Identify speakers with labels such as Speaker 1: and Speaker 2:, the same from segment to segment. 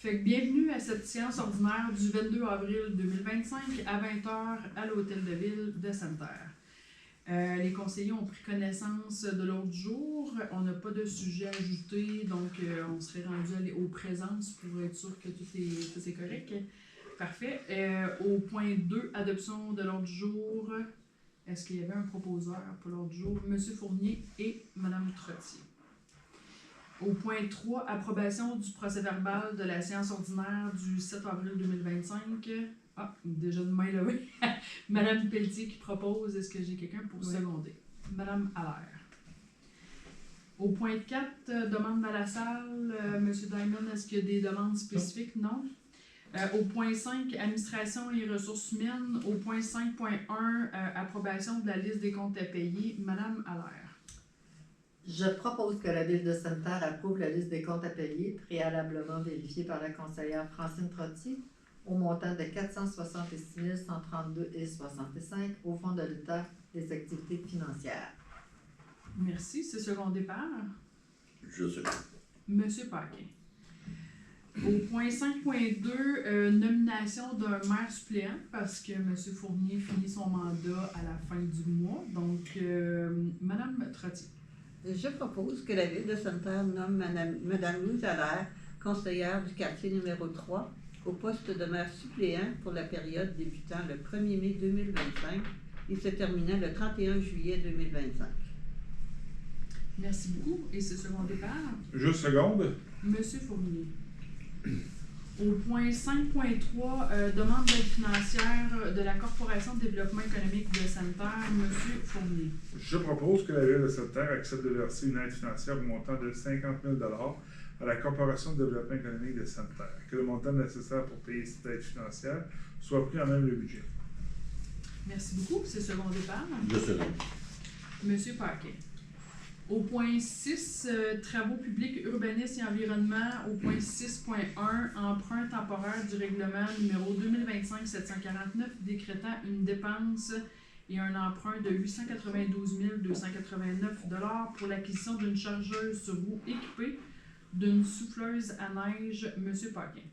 Speaker 1: Fait que bienvenue à cette séance ordinaire du 22 avril 2025 à 20h à l'Hôtel de Ville de Sainte-Terre. Les conseillers ont pris connaissance de l'ordre du jour. On n'a pas de sujet ajouté, donc on serait rendu aux présences pour être sûr que tout est correct. Parfait. Au point 2, adoption de l'ordre du jour. Est-ce qu'il y avait un proposeur pour l'ordre du jour? M. Fournier et Mme Trottier. Au point 3, approbation du procès-verbal de la séance ordinaire du 7 avril 2025. Ah, déjà de main levée. Madame Pelletier qui propose. Est-ce que j'ai quelqu'un pour seconder? Madame Allaire. Au point 4, demande à la salle. Monsieur Diamond, est-ce qu'il y a des demandes spécifiques? Non. Au point 5, administration et ressources humaines. Au point 5.1, approbation de la liste des comptes à payer. Madame Allaire.
Speaker 2: Je propose que la Ville de Sainte-Terre approuve la liste des comptes à payer, préalablement vérifiée par la conseillère Francine Trottier, au montant de 466 132,65 au Fonds de l'État des activités financières.
Speaker 1: Merci. C'est secondé par?
Speaker 3: Je sais.
Speaker 1: Monsieur Paquin. Au point 5.2, nomination d'un maire suppléant, parce que M. Fournier finit son mandat à la fin du mois. Donc, Mme Trottier.
Speaker 4: Je propose que la Ville de Sainte-Terre nomme Mme Louise Allaire, conseillère du quartier numéro 3, au poste de maire suppléant pour la période débutant le 1er mai 2025 et se terminant le 31 juillet 2025.
Speaker 1: Merci beaucoup. Et c'est secondé par?
Speaker 5: Je seconde.
Speaker 1: Monsieur Fournier. Au point 5.3, demande d'aide financière de la Corporation de développement économique de Sainte-Terre, Monsieur Fournier.
Speaker 5: Je propose que la Ville de Sainte-Terre accepte de verser une aide financière au montant de 50 000 à la Corporation de développement économique de Sainte-Terre, que le montant nécessaire pour payer cette aide financière soit pris en même le budget.
Speaker 1: Merci beaucoup. C'est secondé par?
Speaker 3: Je seconde.
Speaker 1: Monsieur Paquet. Au point 6, travaux publics, urbanisme et environnement. Au point 6.1, emprunt temporaire du règlement numéro 2025-749 décrétant une dépense et un emprunt de 892 289 $ pour l'acquisition d'une chargeuse sur roue équipée d'une souffleuse à neige. Monsieur Paquin.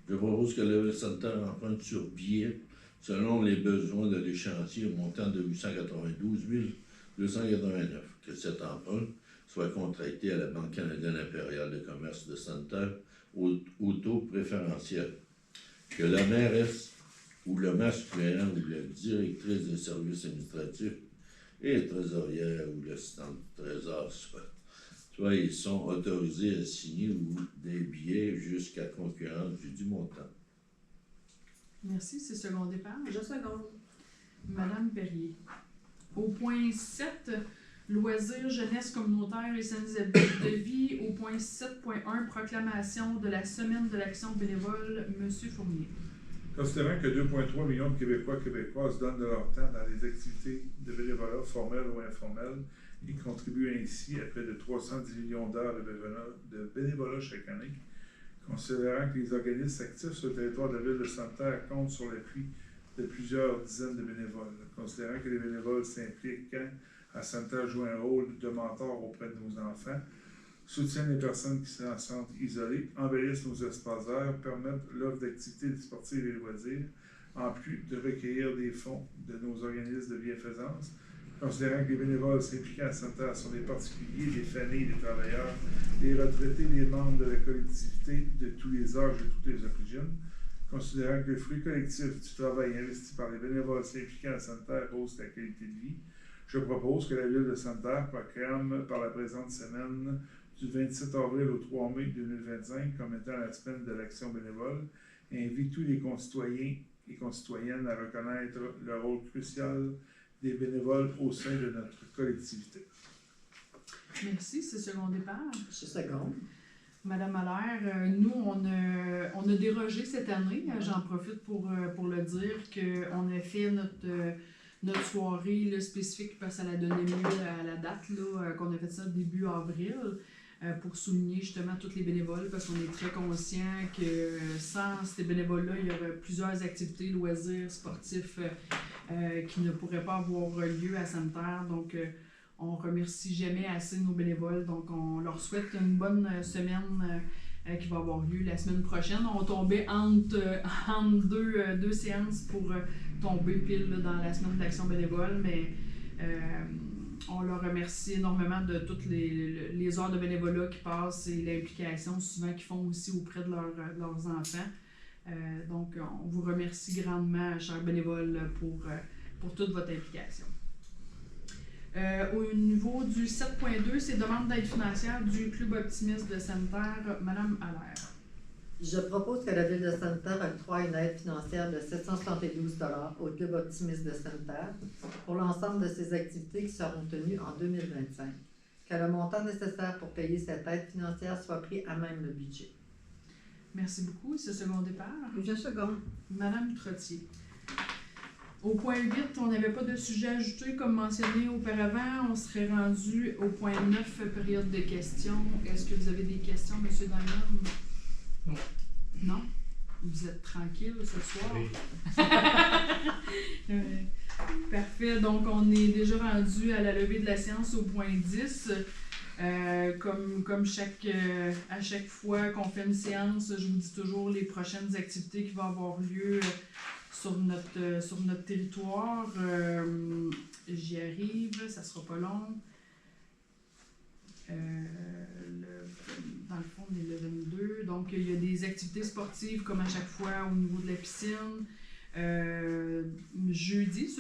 Speaker 3: Je propose que la Ville de Sainte-Terre emprunte sur billet selon les besoins de l'échéancier au montant de 892 289. Que cet emprunt soit contracté à la Banque canadienne impériale de commerce de Sainte-Terre au taux préférentiel. Que la mairesse ou le maire suppléant ou la directrice des services administratifs et trésorière ou l'assistant du trésor soit ils sont autorisés à signer ou des billets jusqu'à concurrence du montant.
Speaker 1: Merci. C'est secondé par?
Speaker 2: Je seconde.
Speaker 1: Madame Perrier. Au point 7, loisirs, jeunesse communautaire et saines habitudes de vie. Au point 7.1, proclamation de la semaine de l'action bénévole. Monsieur Fournier.
Speaker 5: Considérant que 2,3 millions de Québécois et Québécoises donnent de leur temps dans les activités de bénévolat formelles ou informelles et contribuent ainsi à près de 310 millions d'heures de bénévolat chaque année, considérant que les organismes actifs sur le territoire de la Ville de Sainte-Terre comptent sur l'appui de plusieurs dizaines de bénévoles, considérant que les bénévoles s'impliquent à Sainte-Terre jouent un rôle de mentor auprès de nos enfants, soutiennent les personnes qui se sentent isolées, embellissent nos espaces verts, permettent l'offre d'activités sportives et loisirs, en plus de recueillir des fonds de nos organismes de bienfaisance, considérant que les bénévoles s'impliquant à Sainte-Terre sont des particuliers, des familles, des travailleurs, des retraités, des membres de la collectivité de tous les âges et de toutes les origines, considérant que le fruit collectif du travail investi par les bénévoles s'impliquant à Sainte-Terre hausse la qualité de vie, je propose que la Ville de Sainte-Terre proclame par la présente semaine du 27 avril au 3 mai 2025 comme étant la semaine de l'action bénévole et invite tous les concitoyens et concitoyennes à reconnaître le rôle crucial des bénévoles au sein de notre collectivité.
Speaker 1: Merci. C'est secondé par?
Speaker 2: Je seconde.
Speaker 1: Madame Allaire, nous, on a dérogé cette année. J'en profite pour le dire qu'on a fait notre soirée là, spécifique parce que ça a donné mieux à la date, là, qu'on a fait ça début avril, pour souligner justement tous les bénévoles parce qu'on est très conscient que sans ces bénévoles-là, il y aurait plusieurs activités, loisirs, sportifs qui ne pourraient pas avoir lieu à Sainte-Terre. Donc, on remercie jamais assez nos bénévoles. Donc, on leur souhaite une bonne semaine qui va avoir lieu la semaine prochaine. On tombait entre deux séances pour tomber pile là, dans la semaine d'action bénévole, mais on leur remercie énormément de toutes les heures de bénévolat qui passent et l'implication souvent qu'ils font aussi auprès de leurs enfants. Donc, on vous remercie grandement, chers bénévoles, pour toute votre implication. Au niveau du 7.2, c'est demande d'aide financière du Club optimiste de Sainte-Terre, Mme Allaire.
Speaker 2: Je propose que la Ville de Sainte-Terre octroie une aide financière de 772 $ au Club optimiste de Sainte-Terre pour l'ensemble de ses activités qui seront tenues en 2025. Que le montant nécessaire pour payer cette aide financière soit pris à même le budget.
Speaker 1: Merci beaucoup. Ce second départ.
Speaker 4: Je seconde.
Speaker 1: Madame Trottier. Au point 8, on n'avait pas de sujet ajouté comme mentionné auparavant. On serait rendu au point 9, période de questions. Est-ce que vous avez des questions, M. Diamond?
Speaker 6: Non.
Speaker 1: Non? Vous êtes tranquille ce soir?
Speaker 6: Oui.
Speaker 1: Parfait. Donc, on est déjà rendu à la levée de la séance au point 10. Comme à chaque fois qu'on fait une séance, je vous dis toujours les prochaines activités qui vont avoir lieu sur notre territoire. J'y arrive, ça sera pas long. Dans le fond, on est le 22. Donc, il y a des activités sportives comme à chaque fois au niveau de la piscine. Ce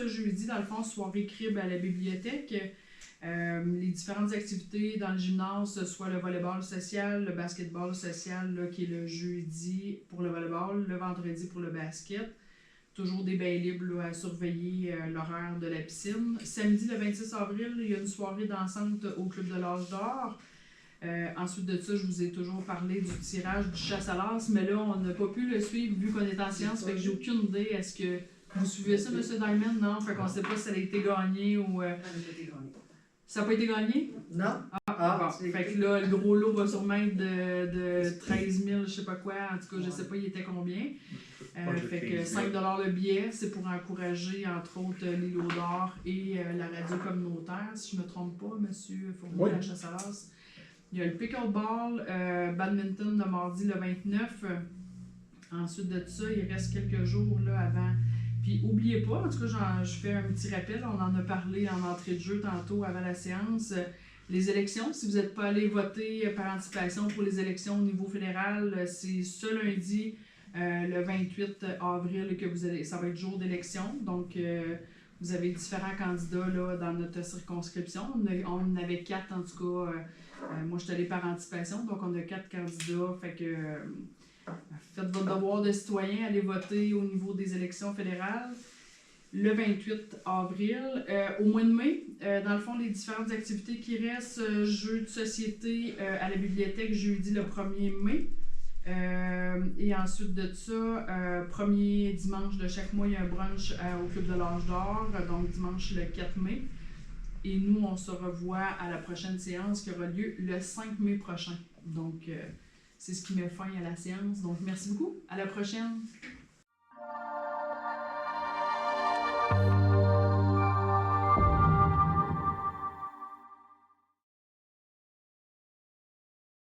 Speaker 1: jeudi, dans le fond, soirée crib à la bibliothèque. Les différentes activités dans le gymnase, soit le volleyball social, le basketball social, là, qui est le jeudi pour le volleyball, le vendredi pour le basket. Toujours des bains libres là, à surveiller l'horaire de la piscine. Samedi, le 26 avril, il y a une soirée dansante au Club de l'Âge d'Or. Ensuite de ça, je vous ai toujours parlé du tirage du chasse à l'as, mais là, on n'a pas pu le suivre vu qu'on est en sciences, fait que j'ai aucune idée. Est-ce que vous suivez ça, M. Diamond? Non? Fait qu'on ne sait pas si ça a été gagné ou... Ça n'a pas été gagné?
Speaker 2: Non?
Speaker 1: Bon. Fait que là, le gros lot va sûrement être de 13 000, je sais pas quoi. En tout cas, je sais pas, il était combien. Fait que 5 $ le billet, c'est pour encourager, entre autres, l'îlot d'or et la radio communautaire, si je me trompe pas, M. Fournier,
Speaker 5: Oui.
Speaker 1: à Chassalas. Il y a le pickleball, badminton le mardi le 29. Ensuite de ça, il reste quelques jours là, avant. Puis, oubliez pas, en tout cas, je fais un petit rappel, on en a parlé en entrée de jeu tantôt avant la séance. Les élections, si vous n'êtes pas allé voter par anticipation pour les élections au niveau fédéral, c'est ce lundi, le 28 avril, que ça va être jour d'élection. Donc, vous avez différents candidats là, dans notre circonscription. On en avait 4 en tout cas. Moi, je suis allée par anticipation, donc on a 4 candidats. Fait que faites votre devoir de citoyen, allez voter au niveau des élections fédérales. Le 28 avril. Au mois de mai, dans le fond, les différentes activités qui restent, jeux de société à la bibliothèque jeudi le 1er mai. Et ensuite de ça, premier dimanche de chaque mois, il y a un brunch au Club de l'Âge d'Or, donc dimanche le 4 mai. Et nous, on se revoit à la prochaine séance qui aura lieu le 5 mai prochain. Donc, c'est ce qui met fin à la séance. Donc, merci beaucoup. À la prochaine.